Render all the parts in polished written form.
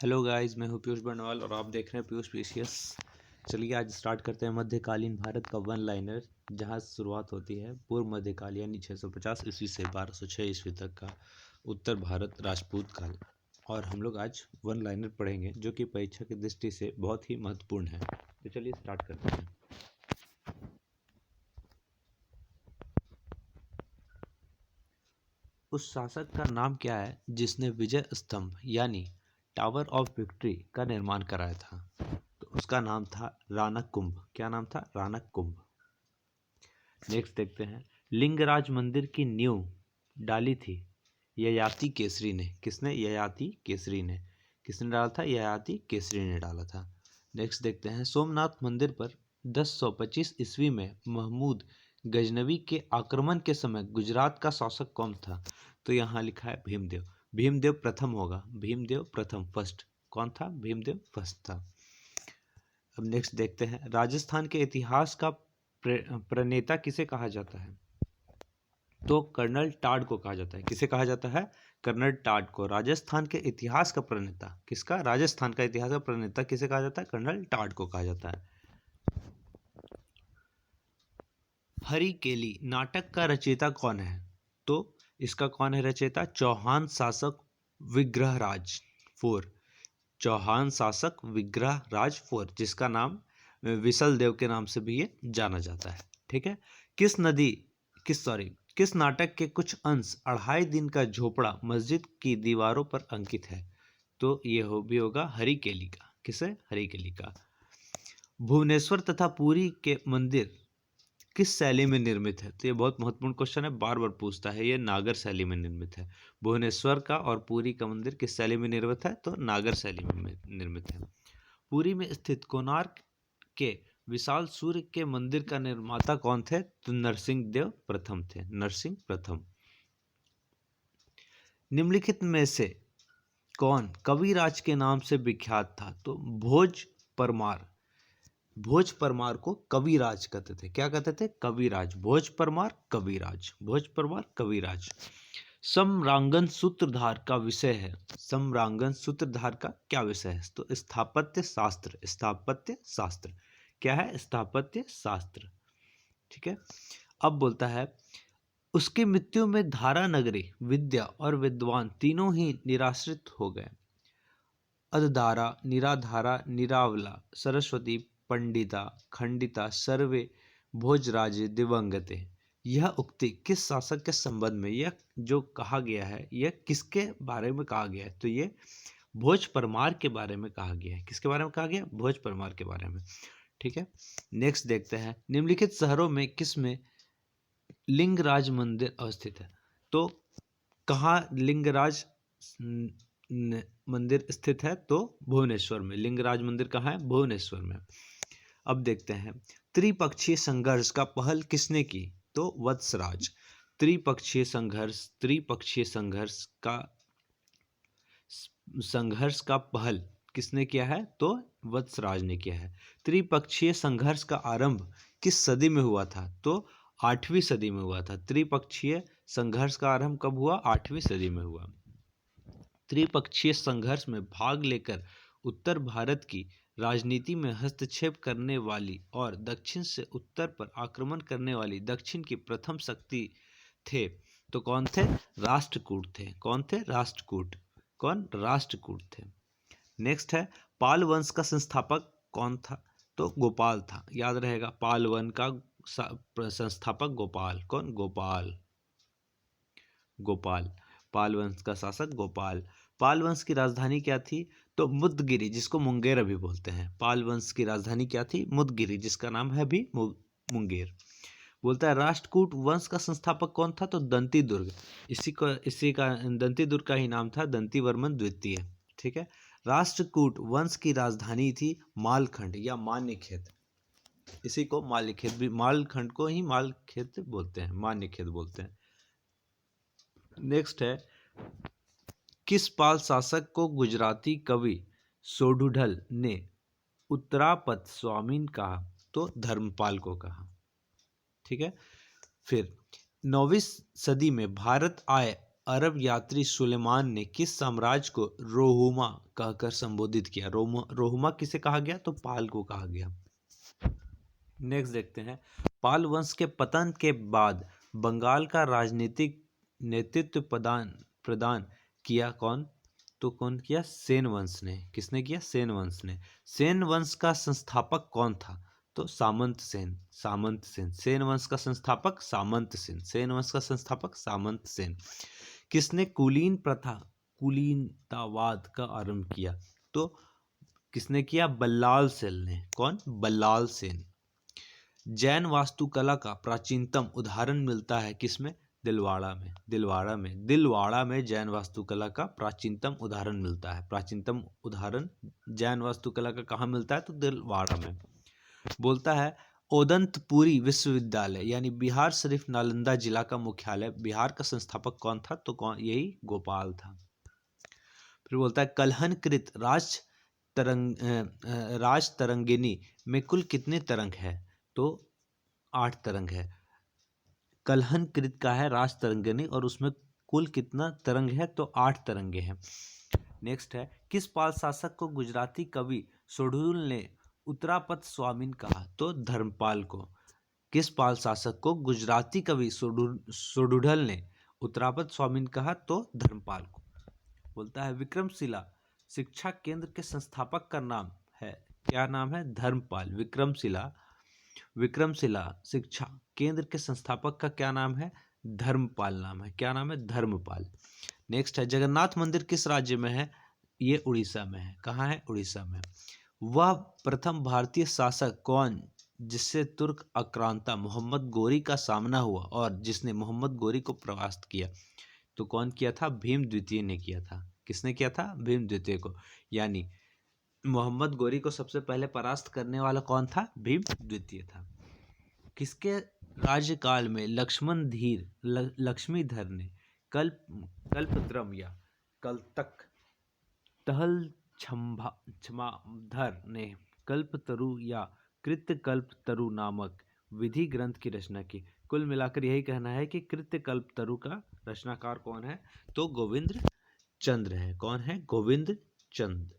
Hello guys, मैं हूं पीयूष बर्नवाल और आप देख रहे हैं पीयूष पीसीएस। चलिए आज स्टार्ट करते हैं मध्यकालीन भारत का वन लाइनर, जहां शुरुआत होती है पूर्व मध्यकाल यानी 650 ईस्वी से 1206 ईस्वी तक का उत्तर भारत राजपूत काल। और हम लोग आज वन लाइनर पढ़ेंगे जो कि परीक्षा की दृष्टि से बहुत ही महत्वपूर्ण है। तो चलिए स्टार्ट करते हैं। उस शासक का नाम क्या है जिसने विजय स्तंभ यानी टावर ऑफ विक्ट्री का निर्माण कराया था? तो उसका नाम था राणा कुंभ। क्या नाम था? राणा कुंभ। नेक्स्ट देखते हैं, लिंगराज मंदिर की नींव डाली थी ययाति केसरी ने। किसने? ययाति केसरी ने। किसने डाला था? ययाति केसरी ने डाला था। नेक्स्ट देखते हैं, सोमनाथ मंदिर पर 1025 ईस्वी में महमूद गजनवी के आक्रमण के समय गुजरात का शासक कौन था? तो यहाँ लिखा है भीमदेव। भीमदेव प्रथम होगा। भीमदेव प्रथम, फर्स्ट। कौन था? भीमदेव फर्स्ट था। अब नेक्स्ट देखते हैं, राजस्थान के इतिहास का प्रणेता किसे कहा जाता है? तो कर्नल टाड को कहा जाता है। किसे कहा जाता है? कर्नल टाड को। राजस्थान के इतिहास का प्रणेता किसका? राजस्थान का इतिहास का प्रणेता किसे कहा जाता है? कर्नल टाड को कहा जाता है। हरिकेली नाटक का रचयिता कौन है? तो इसका कौन है रचयिता? चौहान शासक विग्रहराज 4। चौहान शासक विग्रहराज 4, जिसका नाम विसल देव के नाम से भी ये जाना जाता है। ठीक है। किस नाटक के कुछ अंश 2.5 दिन का झोपड़ा मस्जिद की दीवारों पर अंकित है? तो ये भी होगा हरिकेली का। किसे? हरिकेली का। भुवनेश्वर तथा पुरी के मंदिर किस शैली में निर्मित है? तो ये बहुत महत्वपूर्ण क्वेश्चन है, बार बार पूछता है। ये नागर शैली में निर्मित है। भुवनेश्वर का और पुरी का मंदिर किस शैली में निर्मित है? तो नागर शैली में निर्मित है। पुरी में स्थित कोणार्क के विशाल सूर्य के मंदिर का निर्माता कौन थे? तो नरसिंह देव प्रथम थे। नरसिंह प्रथम। निम्नलिखित में से कौन कविराज के नाम से विख्यात था? तो भोज परमार। भोज परमार को कविराज कहते थे। क्या कहते थे? कविराज। भोज परमार कविराज। भोज परमार कविराज। सम्रांगन सूत्रधार का विषय है। सम्रांगन सूत्रधार का क्या विषय है? तो स्थापत्य शास्त्र। स्थापत्य शास्त्र क्या है? स्थापत्य शास्त्र। ठीक है। अब बोलता है, उसकी मृत्यु में धारा नगरी, विद्या और विद्वान तीनों ही निराश्रित हो गए। अधधारा, निराधारा, निरावला, सरस्वती, पंडिता, खंडिता, सर्वे भोजराजे दिवंगते। यह उक्ति किस शासक के संबंध में, यह जो कहा गया है, यह किसके बारे में कहा गया है? तो ये भोज परमार के बारे में कहा गया है। किसके बारे में कहा गया? भोज परमार के बारे में। ठीक है। नेक्स्ट देखते हैं, निम्नलिखित शहरों में किसमें लिंगराज मंदिर अवस्थित है? तो कहाँ लिंगराज मंदिर स्थित है? तो भुवनेश्वर में। लिंगराज मंदिर कहाँ है? भुवनेश्वर में। अब देखते हैं, त्रिपक्षीय संघर्ष का पहल किसने की? तो वत्सराज। त्रिपक्षीय संघर्ष का पहल किसने किया है? तो वत्सराज ने किया है। त्रिपक्षीय संघर्ष का आरंभ किस सदी में हुआ था? तो 8वीं सदी में हुआ था। त्रिपक्षीय संघर्ष का आरंभ कब हुआ? 8वीं सदी में हुआ। त्रिपक्षीय संघर्ष में भाग लेकर उत्तर भारत की राजनीति में हस्तक्षेप करने वाली और दक्षिण से उत्तर पर आक्रमण करने वाली दक्षिण की प्रथम शक्ति थे। तो कौन थे? राष्ट्रकूट थे। कौन थे? राष्ट्रकूट। कौन? राष्ट्रकूट थे। नेक्स्ट है, पाल वंश का संस्थापक कौन था? तो गोपाल था। याद रहेगा, पाल वंश का संस्थापक गोपाल। कौन? गोपाल। गोपाल। पाल वंश का शासक गोपाल। पाल वंश की राजधानी क्या थी? तो मुदगिरी, जिसको मुंगेर अभी बोलते हैं। पाल वंश की राजधानी क्या थी? मुदगिरी, जिसका नाम है अभी मुंगेर। बोलता है, राष्ट्रकूट वंश का संस्थापक कौन था? तो दंती दुर्ग। इसी का दंती दुर्ग का ही नाम था दंती वर्मन द्वितीय। ठीक है। राष्ट्रकूट वंश की राजधानी थी मालखंड या मान्यखेत। इसी को माल्यखेत भी, मालखंड को ही मालखेत बोलते हैं, मान्यखेत बोलते हैं। नेक्स्ट है, किस पाल शासक को गुजराती कवि सोढुढल ने उत्तरापद स्वामीन कहा? तो धर्मपाल को कहा। ठीक है। फिर 9वीं सदी में भारत आए अरब यात्री सुलेमान ने किस साम्राज्य को रोहुमा कहकर संबोधित किया? रोहुमा किसे कहा गया? तो पाल को कहा गया। नेक्स्ट देखते हैं, पाल वंश के पतन के बाद बंगाल का राजनीतिक नेतृत्व प्रदान किया कौन? तो कौन किया? सेन वंश ने। किसने किया? सेन वंश ने। सेन वंश का संस्थापक कौन था? तो सामंत सेन। सामंत सेन। सेन वंश का संस्थापक सामंत सेन। सेन वंश का संस्थापक सामंत सेन। किसने कुलीन प्रथा, कुलीनतावाद का आरंभ किया? तो किसने किया? बल्लाल सेन ने। कौन? बल्लाल सेन। जैन वास्तुकला का प्राचीनतम उदाहरण मिलता है किसमें? दिलवाड़ा में। दिलवाड़ा में जैन वास्तुकला का प्राचीनतम उदाहरण मिलता है। प्राचीनतम उदाहरण जैन वास्तुकला का कहाँ मिलता है? तो दिलवाड़ा में। बोलता है ओदंतपुरी विश्वविद्यालय यानी बिहार शरीफ नालंदा जिला का मुख्यालय, बिहार का संस्थापक कौन था? तो कौन? यही गोपाल था। फिर बोलता है कलहनकृत राज तरंगिनी में कुल कितने तरंग है? तो 8 तरंग है। कलहनकृत का है राज तरंगिनी और उसमें कुल कितना तरंग है? तो 8 तरंगे हैं। नेक्स्ट है, किस पाल शासक को गुजराती कवि सोढुल ने उत्तरापद स्वामीन कहा? तो धर्मपाल को। किस पाल शासक को गुजराती कवि सोढुल ने उत्तरापद स्वामीन कहा? तो धर्मपाल को। बोलता है विक्रमशिला शिक्षा केंद्र के संस्थापक का नाम है, क्या नाम है? धर्मपाल। विक्रमशिला शिक्षा केंद्र के संस्थापक का क्या नाम है? धर्मपाल नाम है। क्या नाम है? धर्मपाल। नेक्स्ट है, जगन्नाथ मंदिर किस राज्य में है? ये उड़ीसा में है। कहाँ है? उड़ीसा में। वह प्रथम भारतीय शासक कौन जिससे तुर्क आक्रांता मोहम्मद गोरी का सामना हुआ और जिसने मोहम्मद गोरी को परास्त किया? तो कौन किया था? भीम द्वितीय ने किया था। किसने किया था? भीम द्वितीय को। यानी मोहम्मद गोरी को सबसे पहले परास्त करने वाला कौन था? भीम द्वितीय था। किसके राज्यकाल में लक्ष्मीधर ने कल्पद्रम या कलतक, तहल क्षमाधर ने कल्पतरु या कृत्यकल्पतरु नामक विधि ग्रंथ की रचना की? कुल मिलाकर यही कहना है कि कृत्यकल्पतरु का रचनाकार कौन है? तो गोविंद चंद्र है। कौन है? गोविंद चंद्र।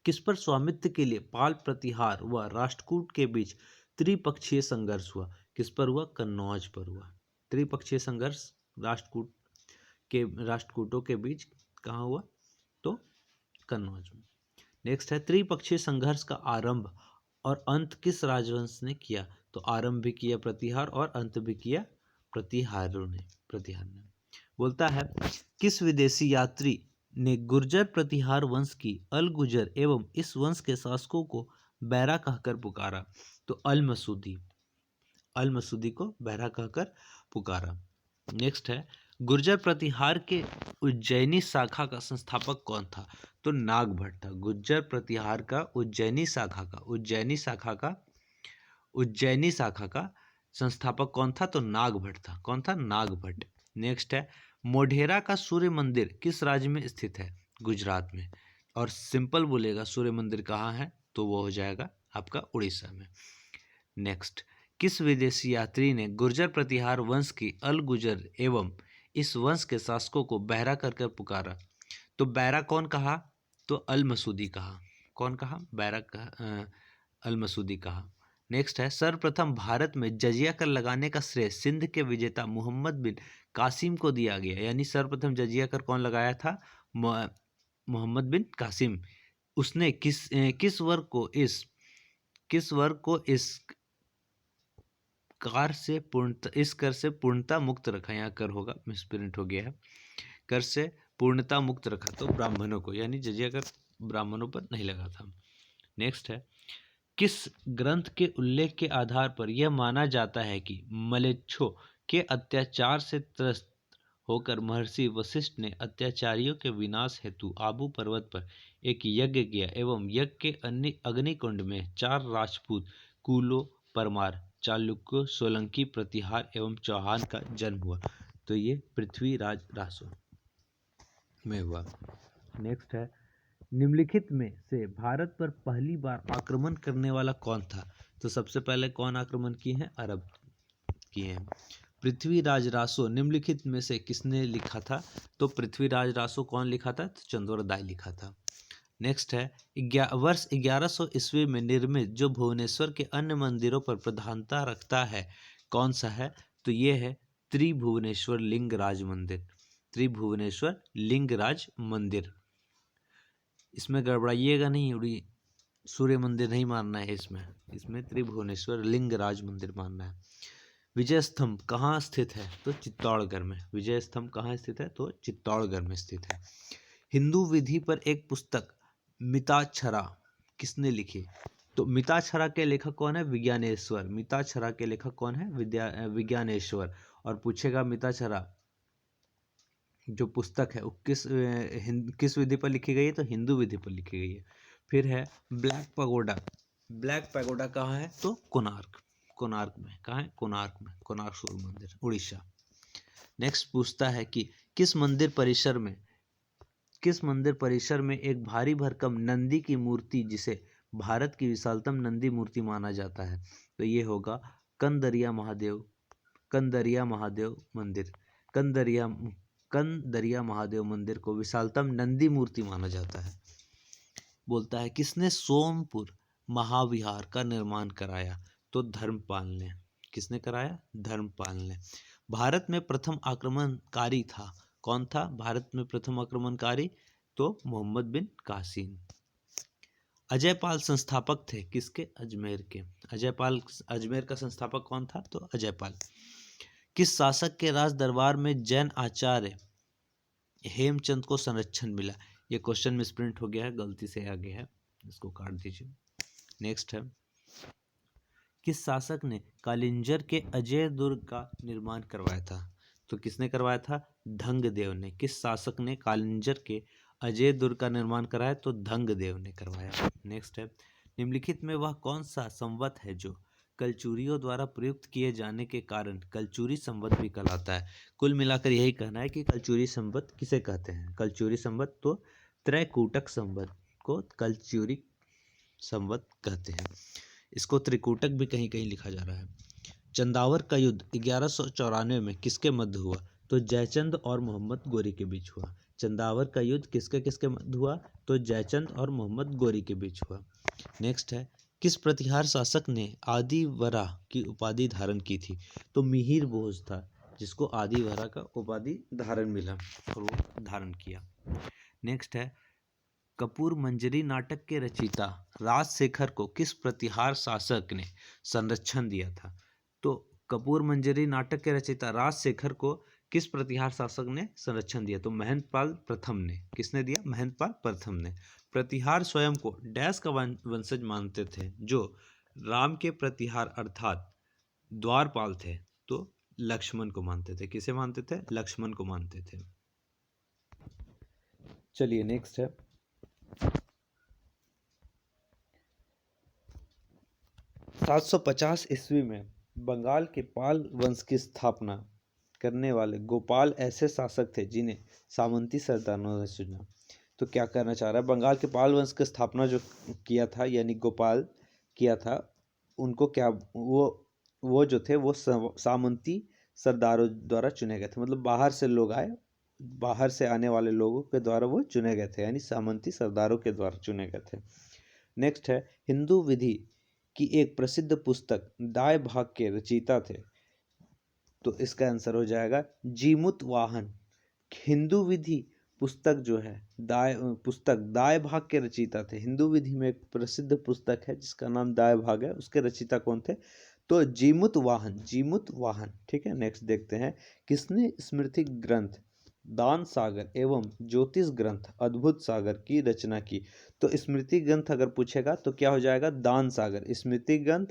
किस पर स्वामित्व के लिए पाल प्रतिहार व राष्ट्रकूट के बीच त्रिपक्षीय संघर्ष हुआ? किस पर हुआ? कन्नौज पर हुआ। त्रिपक्षीय संघर्ष राष्ट्रकूटों के बीच कहाँ हुआ? तो कन्नौज में। नेक्स्ट है, त्रिपक्षीय संघर्ष का आरंभ और अंत किस राजवंश ने किया? तो आरंभ भी किया प्रतिहार और अंत भी किया प्रतिहार ने। बोलता है किस विदेशी यात्री ने गुर्जर प्रतिहार वंश की अल गुजर एवं इस वंश के शासकों को बैरा कहकर पुकारा? तो अल मसूदी को बैरा कहकर पुकारा। नेक्स्ट है, गुर्जर प्रतिहार के उज्जैनी शाखा का संस्थापक कौन था? तो नागभट्ट था। गुर्जर प्रतिहार का उज्जैनी शाखा का संस्थापक कौन था? तो नागभट्ट था। कौन था? नागभट्ट। नेक्स्ट है, मोढेरा का सूर्य मंदिर किस राज्य में स्थित है? गुजरात में। और सिंपल बोलेगा सूर्य मंदिर कहाँ है? तो वो हो जाएगा आपका उड़ीसा में। नेक्स्ट, किस विदेशी यात्री ने गुर्जर प्रतिहार वंश की अल गुजर एवं इस वंश के शासकों को बैरा कर पुकारा? तो बैरा कौन कहा? तो अल मसूदी कहा। कौन कहा? बैरा कहा, अल मसूदी कहा। नेक्स्ट है, सर्वप्रथम भारत में जजिया कर लगाने का श्रेय सिंध के विजेता मोहम्मद बिन कासिम को दिया गया। यानी सर्वप्रथम जजिया कर कौन लगाया था? मोहम्मद बिन कासिम। उसने किस वर्ग को इस कर से पूर्णता मुक्त रखा? यहाँ कर होगा, मिसप्रिंट हो गया है। कर से पूर्णता मुक्त रखा तो ब्राह्मणों को, यानी जजिया कर ब्राह्मणों पर नहीं लगा था। नेक्स्ट है, किस ग्रंथ के उल्लेख के आधार पर यह माना जाता है कि मलेच्छों के अत्याचार से त्रस्त होकर महर्षि वशिष्ठ ने अत्याचारियों के विनाश हेतु आबू पर्वत पर एक यज्ञ किया एवं यज्ञ के अग्निकुंड में 4 राजपूत कुलों परमार, चालुक्य, सोलंकी, प्रतिहार एवं चौहान का जन्म हुआ? तो ये पृथ्वीराज रासो में हुआ। नेक्स्ट है, निम्नलिखित में से भारत पर पहली बार आक्रमण करने वाला कौन था? तो सबसे पहले कौन आक्रमण किए हैं? अरब किए हैं। पृथ्वीराज रासो निम्नलिखित में से किसने लिखा था? तो पृथ्वीराज रासो कौन लिखा था? तो चंद्रोदय लिखा था। नेक्स्ट है वर्ष 1100 ईस्वी में निर्मित जो भुवनेश्वर के अन्य मंदिरों पर प्रधानता रखता है, कौन सा है? तो ये है त्रिभुवनेश्वर लिंगराज मंदिर। त्रिभुवनेश्वर लिंगराज मंदिर। इसमें गड़बड़ाइएगा नहीं, उड़ी सूर्य मंदिर नहीं मानना है इसमें त्रिभुवनेश्वर लिंगराज मंदिर मानना है। विजय स्तंभ कहाँ स्थित है? तो चित्तौड़गढ़ में। विजय स्तंभ कहाँ स्थित है? तो चित्तौड़गढ़ में स्थित है। हिंदू विधि पर एक पुस्तक मिताक्षरा किसने लिखी? तो मिताक्षरा के लेखक कौन है? विज्ञानेश्वर। मिताक्षरा के लेखक कौन है? विज्ञानेश्वर। और पूछेगा मिताक्षरा जो पुस्तक है वो किस विधि पर लिखी गई है? तो हिंदू विधि पर लिखी गई है। फिर है ब्लैक पैगोडा। ब्लैक पैगोडा कहाँ है? तो कोणार्क में। कहाँ है? कोणार्क में। कोणार्क सूर्य मंदिर, उड़ीसा। नेक्स्ट पूछता है कि किस मंदिर परिसर में एक भारी भरकम नंदी की मूर्ति जिसे भारत की विशालतम नंदी मूर्ति माना जाता है? तो ये होगा कंदरिया महादेव मंदिर। कंदरिया महादेव मंदिर को विशालतम नंदी मूर्ति माना जाता है। बोलता है किसने सोमपुर महाविहार का निर्माण कराया? तो धर्मपाल ने। किसने कराया? धर्मपाल ने। भारत में प्रथम आक्रमणकारी था, कौन था भारत में प्रथम आक्रमणकारी? तो मोहम्मद बिन कासिम। अजयपाल संस्थापक थे किसके? अजमेर के। अजमेर का संस्थापक कौन था? तो अजयपाल। किस शासक के राज दरबार में जैन आचार्य हेमचंद को संरक्षण मिला? ये क्वेश्चन मिसप्रिंट हो गया है, गलती से आगे है, इसको काट दीजिए। नेक्स्ट है किस शासक ने कालिंजर के अजय दुर्ग का निर्माण करवाया था? तो किसने करवाया था? धंगदेव ने। किस शासक ने कालिंजर के अजय दुर्ग का निर्माण कराया? तो धंगदेव ने करवाया। नेक्स्ट है निम्नलिखित में वह कौन सा संवत है जो कलचुरियों द्वारा प्रयुक्त किए जाने के कारण कलचुरी संवत भी कहलाता है? कुल मिलाकर यही कहना है कि कलचुरी संवत किसे कहते हैं? कलचुरी संवत तो त्रैकूटक संवत को कलचुरी संवत कहते हैं। इसको त्रिकूटक भी कहीं कहीं लिखा जा रहा है। चंदावर का युद्ध 1194 में किसके मध्य हुआ? तो जयचंद और मोहम्मद गोरी के बीच हुआ। चंदावर का युद्ध किसके मध्य हुआ? तो जयचंद और मोहम्मद गोरी के बीच हुआ। नेक्स्ट है किस प्रतिहार शासक ने आदिवरा की उपाधि धारण की थी? तो मिहिर भोज था जिसको आदिवरा का उपाधि धारण मिला और वो धारण किया। नेक्स्ट है कपूर मंजरी नाटक के रचयिता राजशेखर को किस प्रतिहार शासक ने संरक्षण दिया था? तो कपूर मंजरी नाटक के रचयिता राजशेखर को किस प्रतिहार शासक ने संरक्षण दिया? तो महेंद्रपाल प्रथम ने। किसने दिया? महेंद्रपाल प्रथम ने। प्रतिहार स्वयं को डैश का वंशज मानते थे जो राम के प्रतिहार अर्थात द्वारपाल थे? तो लक्ष्मण को मानते थे। किसे मानते थे? लक्ष्मण को मानते थे। चलिए नेक्स्ट है 750 ईस्वी में बंगाल के पाल वंश की स्थापना करने वाले गोपाल ऐसे शासक थे जिन्हें सामंती सरदारों ने चुना। तो क्या करना चाह रहा है? बंगाल के पाल वंश की स्थापना जो किया था यानी गोपाल किया था, उनको क्या वो जो थे वो सामंती सरदारों द्वारा चुने गए थे। मतलब बाहर से लोग आए, बाहर से आने वाले लोगों के द्वारा वो चुने गए थे, यानी सामंती सरदारों के द्वारा चुने गए थे। नेक्स्ट है हिंदू विधि की एक प्रसिद्ध पुस्तक दाय भाग के रचयिता थे? तो इसका आंसर हो जाएगा जीमुत वाहन। हिंदू विधि पुस्तक जो है दाय भाग के रचयिता थे। हिंदू विधि में एक प्रसिद्ध पुस्तक है जिसका नाम दाय भाग है, उसके रचयिता कौन थे? तो जीमुत वाहन। ठीक है। नेक्स्ट देखते हैं किसने स्मृति ग्रंथ दान सागर एवं ज्योतिष ग्रंथ अद्भुत सागर की रचना की? तो स्मृति ग्रंथ अगर पूछेगा तो क्या हो जाएगा? दान सागर। स्मृति ग्रंथ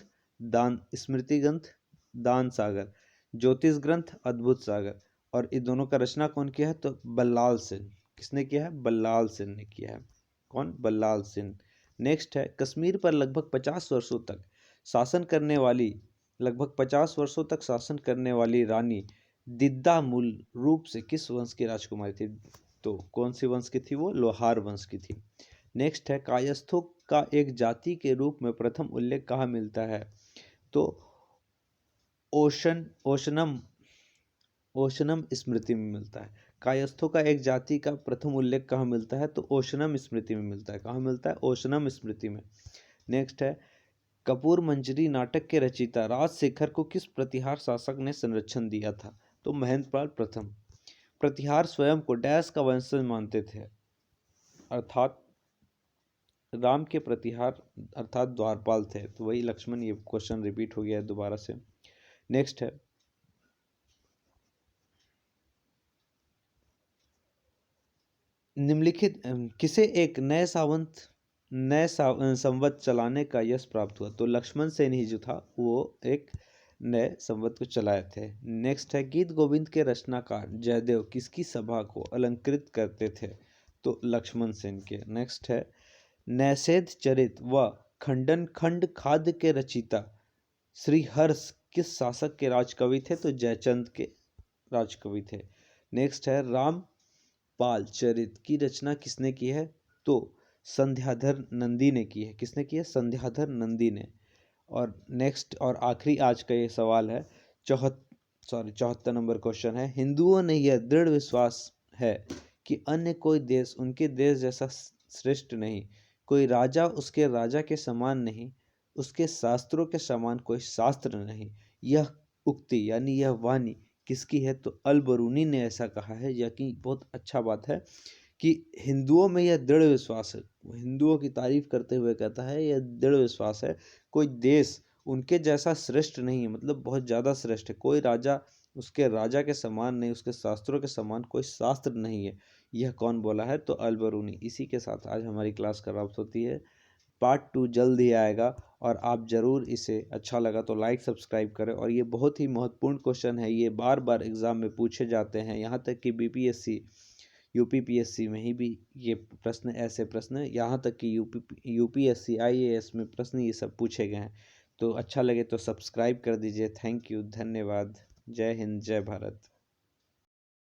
दान सागर, ज्योतिष ग्रंथ अद्भुत सागर। और इन दोनों का रचना कौन किया है? तो बल्लाल सेन। किसने किया है? बल्लाल सेन ने किया है। कौन? बल्लाल सेन। नेक्स्ट है कश्मीर पर लगभग 50 वर्षों तक शासन करने वाली रानी दिद्दा मूल रूप से किस वंश की राजकुमारी थी? तो कौन सी वंश की थी? वो लोहार वंश की थी। नेक्स्ट है कायस्थों का एक जाति के रूप में प्रथम उल्लेख कहाँ मिलता है? तो ओशनम ओशनम स्मृति में मिलता है। कायस्थों का एक जाति का प्रथम उल्लेख कहाँ मिलता है? तो ओशनम स्मृति में मिलता है। कहाँ मिलता है? ओशनम स्मृति में। नेक्स्ट है, कपूर मंजरी नाटक के रचयिता राजशेखर को किस प्रतिहार शासक ने संरक्षण दिया था? तो महेंद्रपाल प्रथम। प्रतिहार स्वयं को डैश का वंशज मानते थे, अर्थात राम के प्रतिहार अर्थात द्वारपाल थे। तो वही लक्ष्मण, ये क्वेश्चन रिपीट हो गया है दोबारा से। नेक्स्ट है, निम्नलिखित किसे एक नए संवत चलाने का यश प्राप्त हुआ? तो लक्ष्मण सेन ही जो था वो एक नए संवत को चलाए थे। नेक्स्ट है, गीत गोविंद के रचनाकार जयदेव किसकी सभा को अलंकृत करते थे? तो लक्ष्मण सेन के। नेक्स्ट है, नैषेध चरित व खंडन खंड खाद्य के रचयिता श्री हर्ष किस शासक के राजकवि थे? तो जयचंद के राजकवि थे। नेक्स्ट है, रामपाल चरित की रचना किसने की है? तो संध्याधर नंदी ने की है। किसने की है? संध्याधर नंदी ने। और नेक्स्ट और आखिरी आज का ये सवाल है, 74 नंबर क्वेश्चन है, हिंदुओं ने यह दृढ़ विश्वास है कि अन्य कोई देश उनके देश जैसा श्रेष्ठ नहीं, कोई राजा उसके राजा के समान नहीं, उसके शास्त्रों के समान कोई शास्त्र नहीं। यह उक्ति यानी यह वाणी किसकी है? तो अल बरूनी ने ऐसा कहा है। यह कि बहुत अच्छा बात है कि हिंदुओं में यह दृढ़ विश्वास है। वो हिंदुओं की तारीफ करते हुए कहता है यह दृढ़ विश्वास है, कोई देश उनके जैसा श्रेष्ठ नहीं है, मतलब बहुत ज़्यादा श्रेष्ठ है, कोई राजा उसके राजा के समान नहीं, उसके शास्त्रों के समान कोई शास्त्र नहीं है। यह कौन बोला है? तो अल बरूनी। इसी के साथ आज हमारी क्लास समाप्त होती है। पार्ट 2 जल्द ही आएगा और आप ज़रूर इसे अच्छा लगा तो लाइक सब्सक्राइब करें। और ये बहुत ही महत्वपूर्ण क्वेश्चन है, ये बार बार एग्ज़ाम में पूछे जाते हैं, यहाँ तक कि बीपीएससी यूपीपीएससी में ही भी ये प्रश्न, ऐसे प्रश्न, यहाँ तक कि यूपीएससी आईएएस में प्रश्न ये सब पूछे गए हैं। तो अच्छा लगे तो सब्सक्राइब कर दीजिए। थैंक यू, धन्यवाद। जय हिंद, जय भारत।